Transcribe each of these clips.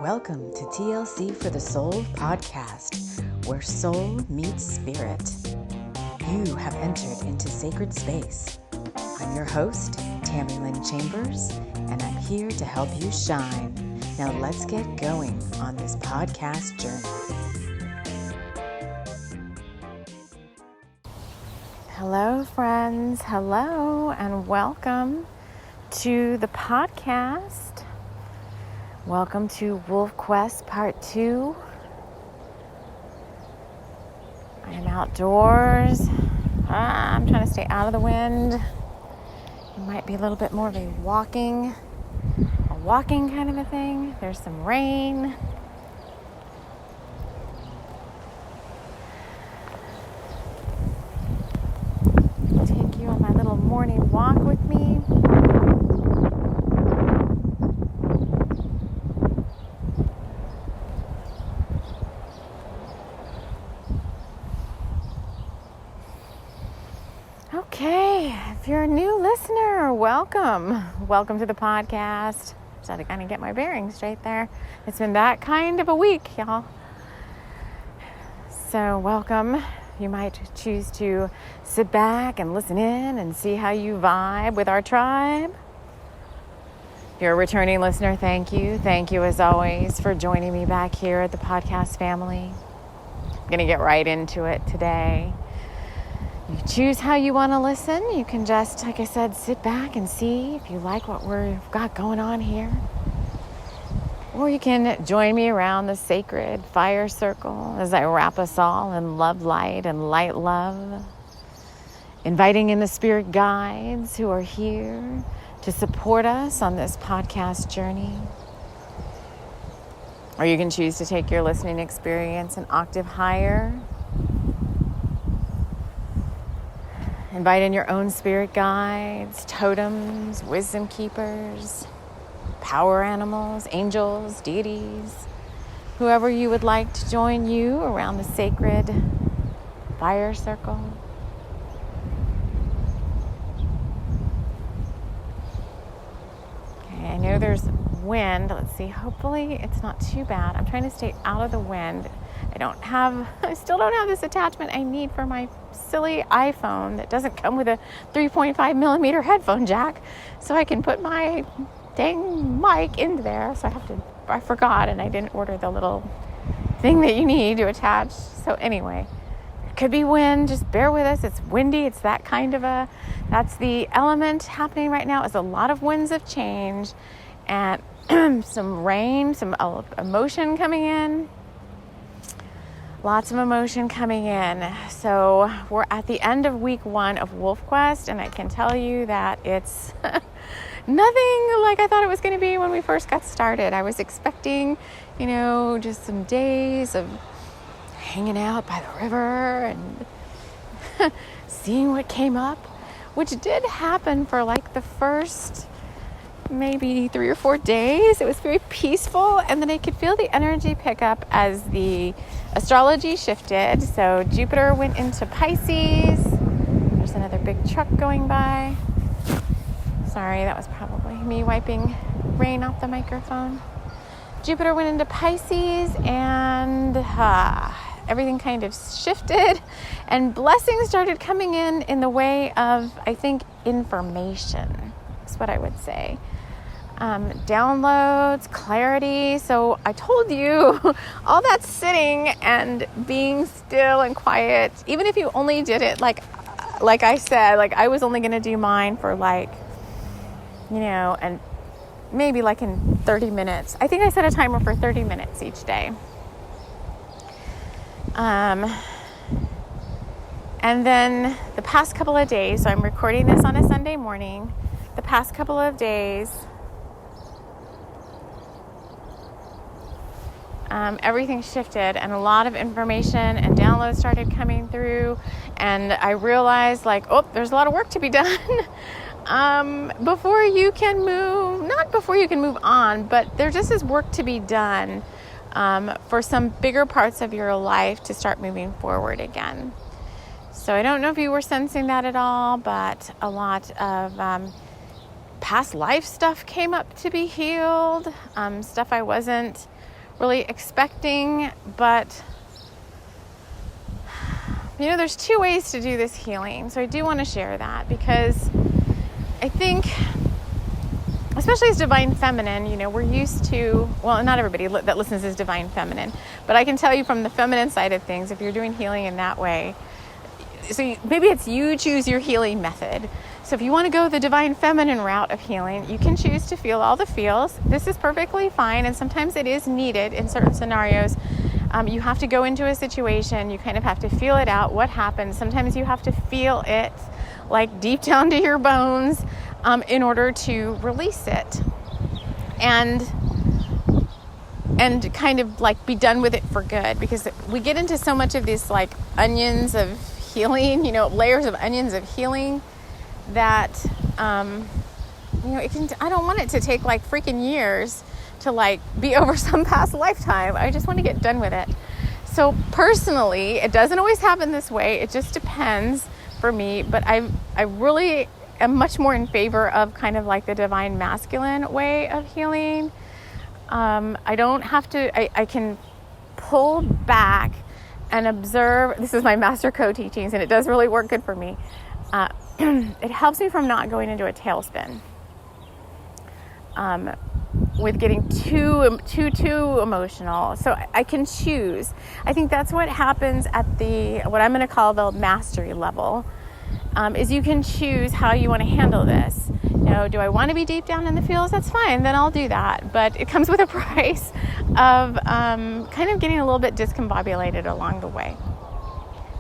Welcome to TLC for the Soul podcast, where soul meets spirit. You have entered into sacred space. I'm your host, Tammy Lynn Chambers, and I'm here to help you shine. Now let's get going on this podcast journey. Hello, friends. Hello, and welcome to the podcast. Welcome to Wolf Quest Part 2. I am outdoors. I'm trying to stay out of the wind. It might be a little bit more of a walking kind of a thing. There's some rain. I'll take you on my little morning walk with me. Okay, if you're a new listener, welcome. Welcome to the podcast. Just had to kind of get my bearings straight there. It's been that kind of a week, y'all. So welcome. You might choose to sit back and listen in and see how you vibe with our tribe. If you're a returning listener, thank you. Thank you, as always, for joining me back here at the podcast family. I'm going to get right into it today. You choose how you want to listen. You can just, like I said, sit back and see if you like what we've got going on here. Or you can join me around the sacred fire circle as I wrap us all in love light and light love, inviting in the spirit guides who are here to support us on this podcast journey. Or you can choose to take your listening experience an octave higher. Invite in your own spirit guides, totems, wisdom keepers, power animals, angels, deities, whoever you would like to join you around the sacred fire circle. Okay, I know there's wind. Let's see, hopefully it's not too bad. I'm trying to stay out of the wind. I still don't have this attachment I need for my silly iPhone that doesn't come with a 3.5 millimeter headphone jack, so I can put my dang mic into there. So I forgot, and I didn't order the little thing that you need to attach. So anyway, it could be wind. Just bear with us. It's windy. It's that's the element happening right now, is a lot of winds of change and some rain, some emotion coming in. Lots of emotion coming in. So we're at the end of week 1 of Wolf Quest, and I can tell you that it's nothing like I thought it was going to be when we first got started. I was expecting, just some days of hanging out by the river and seeing what came up, which did happen for like the first maybe 3 or 4 days. It was very peaceful, and then I could feel the energy pick up as the astrology shifted. So Jupiter went into Pisces. There's another big truck going by. Sorry, that was probably me wiping rain off the microphone. Jupiter went into Pisces, and everything kind of shifted, and blessings started coming in the way of, I think, information. That's what I would say. Downloads, clarity. So I told you all that sitting and being still and quiet, even if you only did it like I said, like I was only going to do mine for and maybe like in 30 minutes. I think I set a timer for 30 minutes each day. And then the past couple of days, so I'm recording this on a Sunday morning, the past couple of days, everything shifted, and a lot of information and downloads started coming through, and I realized there's a lot of work to be done before you can move on, but there just is work to be done for some bigger parts of your life to start moving forward again. So I don't know if you were sensing that at all, but a lot of past life stuff came up to be healed, stuff I wasn't really expecting, but there's two ways to do this healing. So I do want to share that, because I think, especially as Divine Feminine, we're used to, well, not everybody that listens is Divine Feminine, but I can tell you from the feminine side of things, if you're doing healing in that way, so maybe it's you choose your healing method. So if you want to go the Divine Feminine route of healing, you can choose to feel all the feels. This is perfectly fine, and sometimes it is needed in certain scenarios. You have to go into a situation, you kind of have to feel it out, what happens. Sometimes you have to feel it like deep down to your bones in order to release it and kind of like be done with it for good, because we get into so much of these like onions of healing, layers of onions of healing that I don't want it to take like freaking years to like be over some past lifetime. I just want to get done with it. So personally, it doesn't always happen this way. It just depends for me, but I really am much more in favor of kind of like the Divine Masculine way of healing. I don't have to, I can pull back and observe. This is my Master Co-teachings, and it does really work good for me. It helps me from not going into a tailspin with getting too emotional. So I can choose. I think that's what happens at what I'm going to call the mastery level, is you can choose how you want to handle this. Do I want to be deep down in the feels? That's fine. Then I'll do that. But it comes with a price of kind of getting a little bit discombobulated along the way.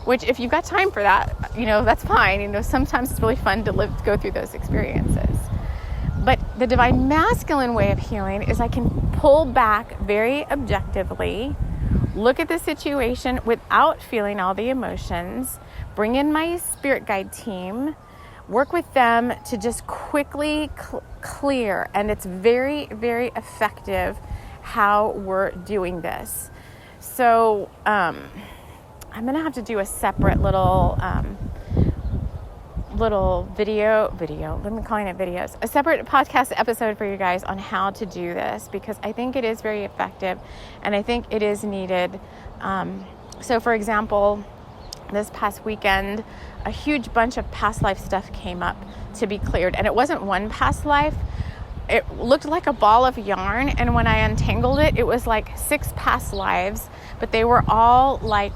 Which, if you've got time for that, that's fine. Sometimes it's really fun to go through those experiences. But the Divine Masculine way of healing is I can pull back very objectively, look at the situation without feeling all the emotions, bring in my spirit guide team, work with them to just quickly clear. And it's very, very effective how we're doing this. So I'm going to have to do a separate little video, let me calling it videos, a separate podcast episode for you guys on how to do this, because I think it is very effective and I think it is needed. So for example, this past weekend, a huge bunch of past life stuff came up to be cleared, and it wasn't one past life. It looked like a ball of yarn, and when I untangled it, it was like 6 past lives, but they were all like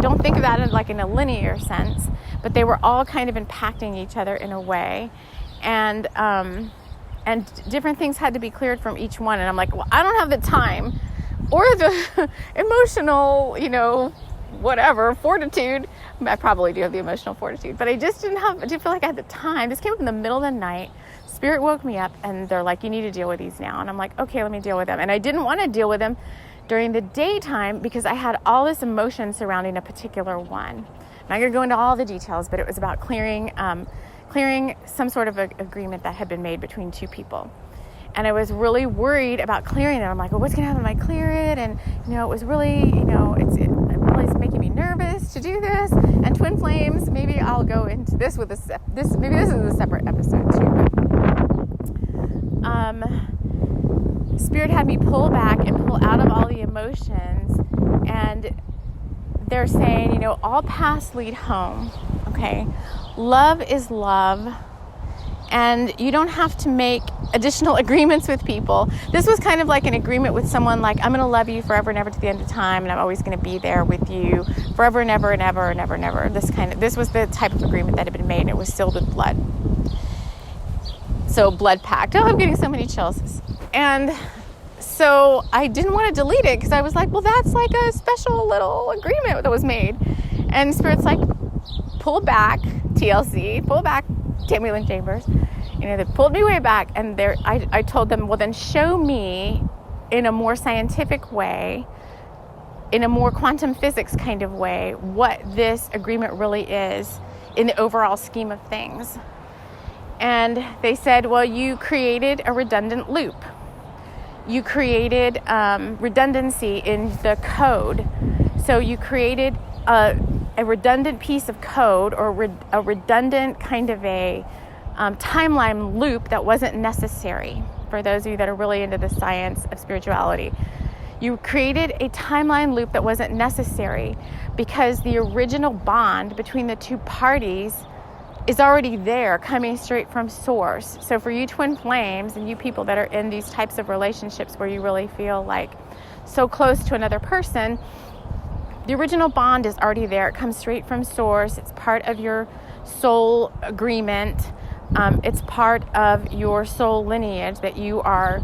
don't think of that in a linear sense, but they were all kind of impacting each other in a way, and different things had to be cleared from each one. And I'm like, well, I don't have the time or the emotional, whatever fortitude. I probably do have the emotional fortitude, but I just didn't feel like I had the time. This came up in the middle of the night. Spirit woke me up and they're like, you need to deal with these now. And I'm like, okay, let me deal with them. And I didn't want to deal with them during the daytime because I had all this emotion surrounding a particular one. I'm not going to go into all the details, but it was about clearing some sort of agreement that had been made between 2 people. And I was really worried about clearing it. I'm like, well, what's going to happen if I clear it? And, it was really, it really is making me nervous to do this. And twin flames, maybe I'll go into this maybe this is a separate episode too. Spirit had me pull back and pull out of all the emotions. And they're saying, all paths lead home. Okay. Love is love. And you don't have to make additional agreements with people. This was kind of like an agreement with someone, like, I'm going to love you forever and ever to the end of time, and I'm always going to be there with you forever and ever and ever and ever and ever. This was the type of agreement that had been made, and it was sealed with blood. So blood pact. Oh, I'm getting so many chills. And so I didn't want to delete it because I was like, well, that's like a special little agreement that was made. And Spirit's like, pull back, TLC, pull back, Tammy Lynn Chambers. They pulled me way back, and I told them, well, then show me in a more scientific way, in a more quantum physics kind of way, what this agreement really is in the overall scheme of things. And they said, well, you created a redundant loop. You created redundancy in the code. So you created a redundant piece of code, or a redundant kind of a timeline loop that wasn't necessary. For those of you that are really into the science of spirituality, You created a timeline loop that wasn't necessary because the original bond between the two parties is already there, coming straight from source. So for you twin flames and you people that are in these types of relationships where you really feel like so close to another person, the original bond is already there. It comes straight from source. It's part of your soul agreement. It's part of your soul lineage that you are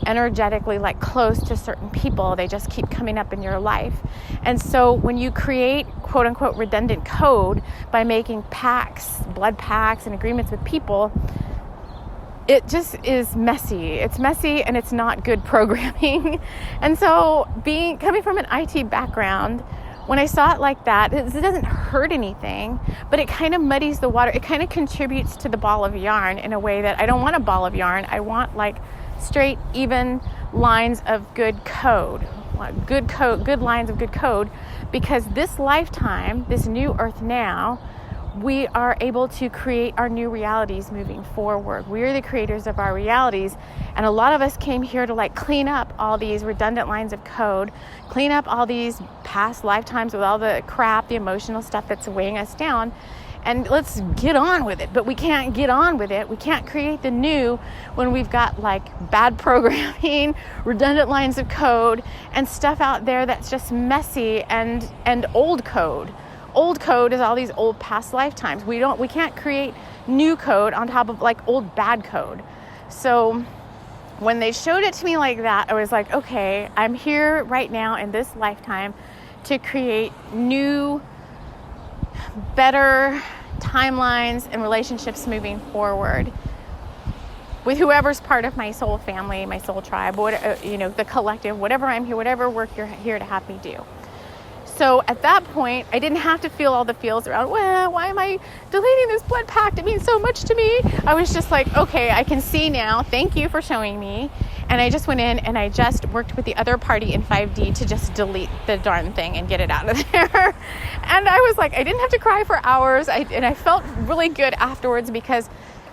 energetically like close to certain people. They just keep coming up in your life. And so when you create quote unquote redundant code by making pacts, blood pacts and agreements with people, it just is messy. It's messy and it's not good programming. And so coming from an IT background, when I saw it like that, it doesn't hurt anything, but it kind of muddies the water. It kind of contributes to the ball of yarn in a way that I don't want a ball of yarn. I want like straight, even lines of good code, good lines of good code, because this lifetime, this new earth now, we are able to create our new realities moving forward. We are the creators of our realities. And a lot of us came here to like clean up all these redundant lines of code, clean up all these past lifetimes with all the crap, the emotional stuff that's weighing us down. And let's get on with it. But we can't get on with it. We can't create the new when we've got like bad programming, redundant lines of code, and stuff out there that's just messy and old code. Old code is all these old past lifetimes. We can't create new code on top of like old bad code. So when they showed it to me like that, I was like, okay, I'm here right now in this lifetime to create new, better timelines and relationships moving forward with whoever's part of my soul family, my soul tribe, the collective, whatever I'm here, whatever work you're here to have me do. So at that point, I didn't have to feel all the feels around, well, why am I deleting this blood pact? It means so much to me. I was just like, okay, I can see now. Thank you for showing me. And I just went in and I just worked with the other party in 5D to just delete the darn thing and get it out of there. And I was like, I didn't have to cry for hours. And I felt really good afterwards because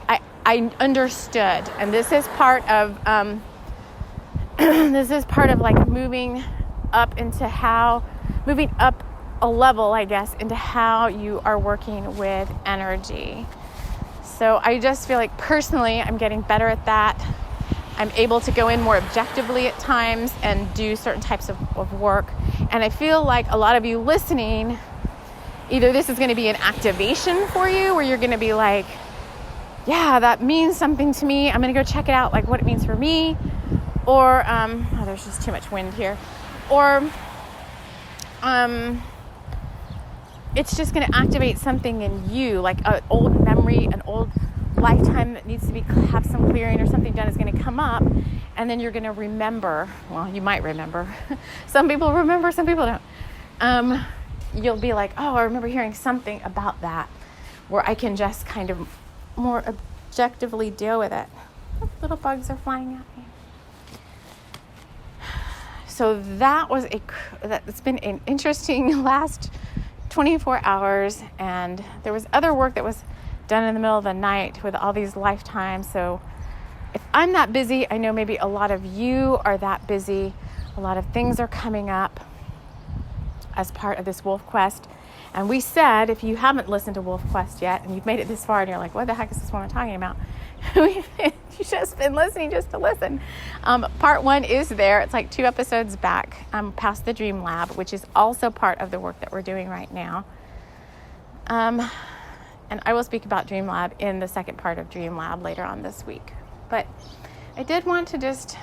I understood. And this is part of like moving up a level, I guess, into how you are working with energy. So I just feel like personally, I'm getting better at that. I'm able to go in more objectively at times and do certain types of work. And I feel like a lot of you listening, either this is going to be an activation for you where you're going to be like, yeah, that means something to me. I'm going to go check it out, like what it means for me. Or, there's just too much wind here. Or, it's just going to activate something in you, like an old memory, an old lifetime that needs to have some clearing or something done is going to come up, and then you're going to remember. Well, you might remember. Some people remember, some people don't. You'll be like, oh, I remember hearing something about that, where I can just kind of more objectively deal with it. Little bugs are flying at me. So it's been an interesting last 24 hours, and there was other work that was done in the middle of the night with all these lifetimes. So if I'm that busy, I know maybe a lot of you are that busy. A lot of things are coming up as part of this Wolf Quest. And we said, if you haven't listened to Wolf Quest yet, and you've made it this far, and you're like, what the heck is this one I'm talking about? You've just been listening just to listen. Part 1 is there. It's like 2 episodes back, past the Dream Lab, which is also part of the work that we're doing right now. And I will speak about Dream Lab in the second part of Dream Lab later on this week. But I did want to just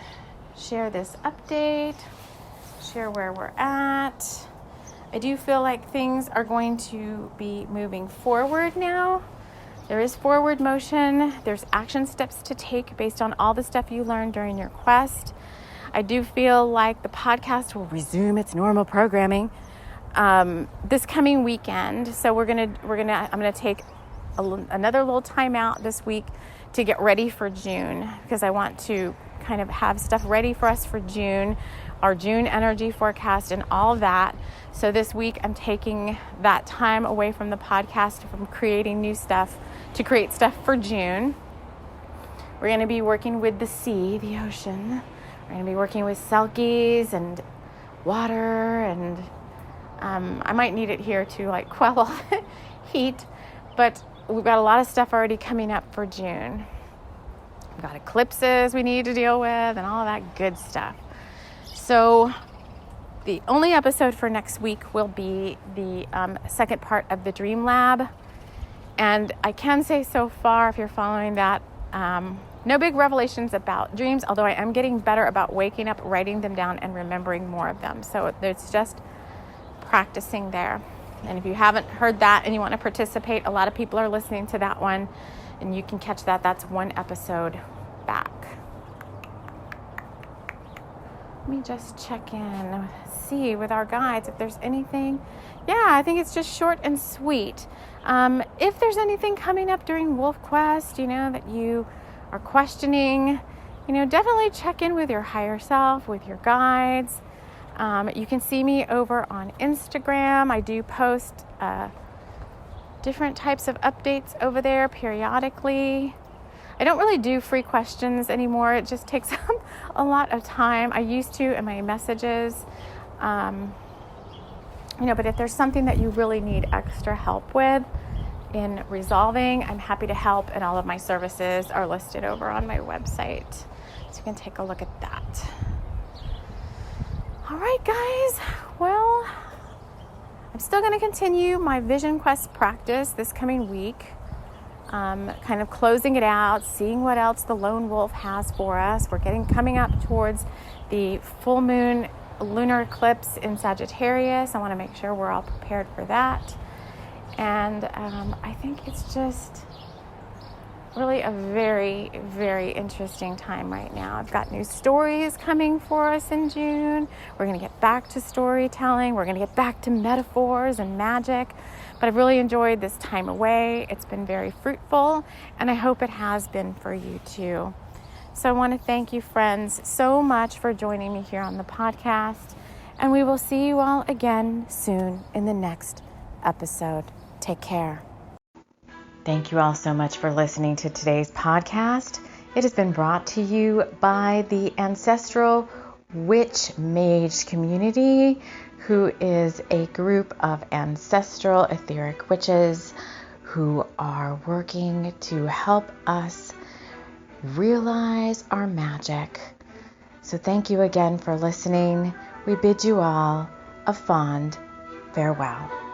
share this update, share where we're at. I do feel like things are going to be moving forward now. There is forward motion. There's action steps to take based on all the stuff you learned during your quest. I do feel like the podcast will resume its normal programming this coming weekend. So I'm gonna take another little time out this week to get ready for June, because I want to kind of have stuff ready for us for June, our June energy forecast and all of that. So this week I'm taking that time away from the podcast, from creating new stuff, to create stuff for June. We're going to be working with the sea, the ocean. We're going to be working with selkies and water, and I might need it here to like quell all the heat, but we've got a lot of stuff already coming up for June. We've got eclipses we need to deal with and all of that good stuff. So the only episode for next week will be the second part of the Dream Lab. And I can say so far, if you're following that, no big revelations about dreams, although I am getting better about waking up, writing them down, and remembering more of them. So it's just practicing there. And if you haven't heard that and you want to participate, a lot of people are listening to that one, and you can catch that. That's one episode back. Let me just check in, see with our guides if there's anything. Yeah, I think it's just short and sweet. If there's anything coming up during Wolf Quest, that you are questioning, definitely check in with your higher self, with your guides. You can see me over on Instagram. I do post different types of updates over there periodically. I don't really do free questions anymore. It just takes up a lot of time. I used to in my messages. But if there's something that you really need extra help with in resolving, I'm happy to help, and all of my services are listed over on my website. So you can take a look at that. All right, guys. Well, I'm still going to continue my Vision Quest practice this coming week. Kind of closing it out, seeing what else the lone wolf has for us. We're coming up towards the full moon lunar eclipse in Sagittarius. I want to make sure we're all prepared for that. And I think it's just really a very, very interesting time right now. I've got new stories coming for us in June. We're going to get back to storytelling. We're going to get back to metaphors and magic. But I've really enjoyed this time away. It's been very fruitful, and I hope it has been for you too. So I want to thank you, friends, so much for joining me here on the podcast. And we will see you all again soon in the next episode. Take care. Thank you all so much for listening to today's podcast. It has been brought to you by the Ancestral Witch Mage community, who is a group of ancestral etheric witches who are working to help us realize our magic. So thank you again for listening. We bid you all a fond farewell.